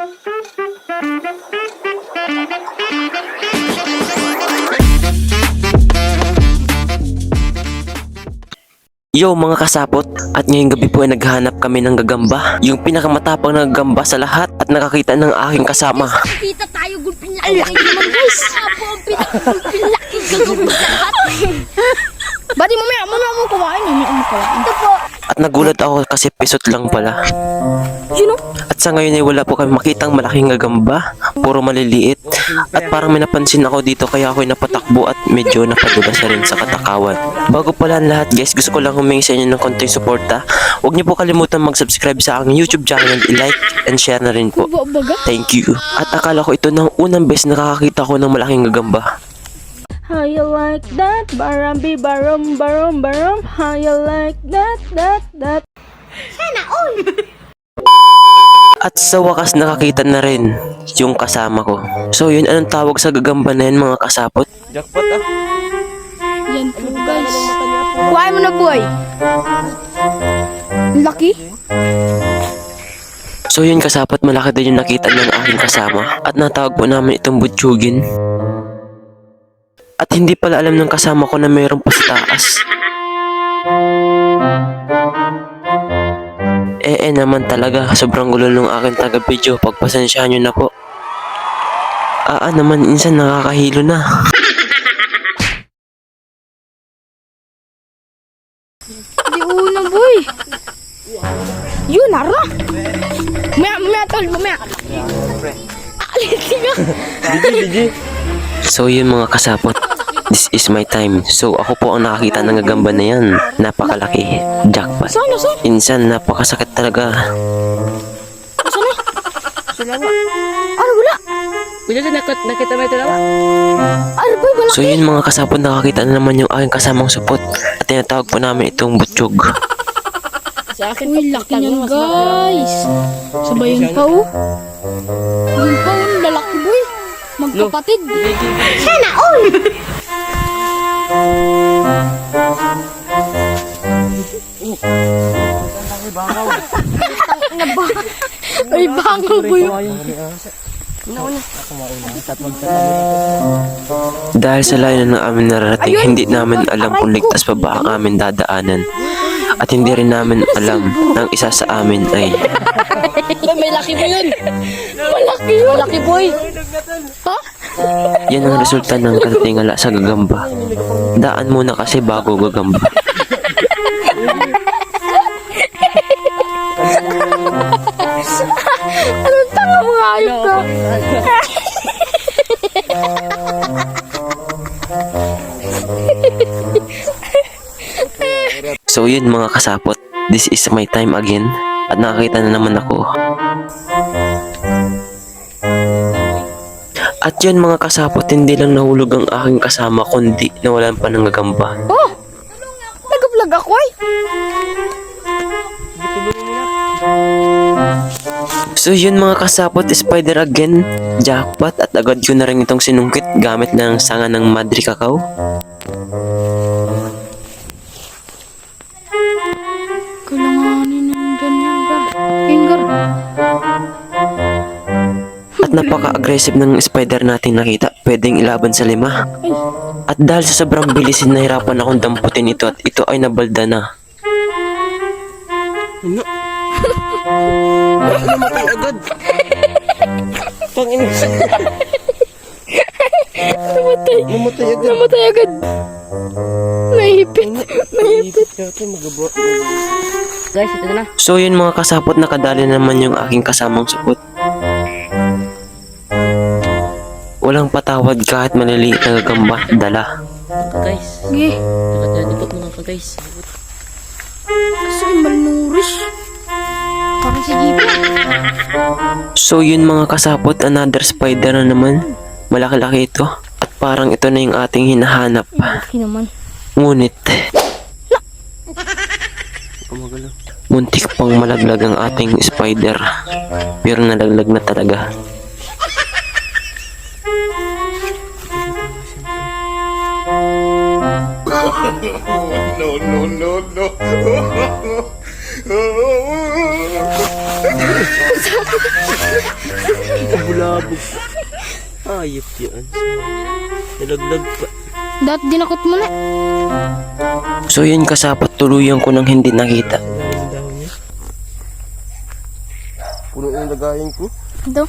Yo mga kasapot, at ngayong gabi po ay naghahanap kami ng gagamba. Yung pinakamatapang na gagamba sa lahat at nakakita ng aking kasama. Kita tayo gulpin laki naman guys. Apo ang pinakagulpin laki gagawin sa lahat. Badi mamaya mo kumain. Ito po. At nagulat ako kasi pisot lang pala. Sino? At sa ngayon ay wala po kami makitang malaking gagamba. Puro maliliit. At parang may napansin ako dito kaya ako'y napatakbo at medyo napadulas na rin sa katakawan. Bago pala ang lahat guys, gusto ko lang humingi sa inyo ng konting suporta. Huwag niyo po kalimutan mag-subscribe sa aking YouTube channel, i-like and share na rin po. Thank you. At akala ko ito ng unang beses nakakita ko ng malaking gagamba. How you like that? Barambi barom barom barom. How you like that? Sana all. At sa wakas nakakita na rin yung kasama ko. So yun, anong tawag sa gagamba na yan mga kasapot? Jackpot ah. Yan po guys. Kuhain mo na boy. Lucky? So yun kasapot, malaki din yung nakita ng aking kasama. At natawag po namin itong butchugin. At hindi pala alam ng kasama ko na mayroong pa sa taas. Naman talaga, sobrang gulo ng aking taga-video. Pagpasensyahan nyo na po. Naman, insan nakakahilo na. Di una boy. Yun nara. Maya tol, maya. Aliti nga. So yun mga kasapot, this is my time. So ako po ang nakakita ng gagamba na yan. Napakalaki. Jackpot. Saan? Insan, napakasakit talaga. Saan? Salawa. Ano wala? Kuya dyan nakita mo ito lawa. Ano boy wala? So yun mga kasapot, nakakita na naman yung aking kasamang supot. At tinatawag po namin itong butchog. Sa akin Uy, laki niyan guys. Sabayan pa oh. Yun pa oh, lalaki boy. Magkapatid. Sana all. Ay, bangaw boy. Dahil sa layo na ng aming nararating, hindi namin alam kung ligtas pa ba ang aming dadaanan. At hindi rin namin alam na ang isa sa amin ay... May laki mo yun. Malaki yun. Malaki boy. Ha? Yan ang resulta ng katatingala sa gagamba. Daan muna kasi bago gagamba. Anong tanga mga ayop ka? So yun mga kasapot, this is my time again. At nakakita na naman ako. At yun mga kasapot, hindi lang nahulog ang aking kasama kundi nawalan pa ng gagamba. Oh! Nag-vlog ako ay. So yun mga kasapot, spider again, jackpot, at agad ko na rin itong sinungkit gamit ng sanga ng Madre Cacao. Kailanganin ng ganyan ba? Finger. At napaka-aggressive ng spider natin nakita, pwedeng ilaban sa 5. At dahil sa sobrang bilisin, nahirapan akong damputin ito at ito ay nabalda na. Namatay agad. Pangin. Namatay agad. Nahipit. Guys, ito na. So yun mga kasapot, nakadali naman yung aking kasamang supot. Walang patawad kahit maliliit na gagamba, dala. Guys. Sige. Nakadikot mo ka guys. Kasi malnourished. Parang si Giba. So yun mga kasapot, another spider na naman. Malaki-laki ito. At parang ito na yung ating hinahanap. Laki naman. Ngunit muntik pang malaglag ang ating spider. Pero nalaglag na talaga. No. Bulabog. Ayop yan. Nalaglag pa. Dati dinakot mo na. So yun kasapat tuluyan ko nang hindi nakita. Puno yung lagayin ko. Ito.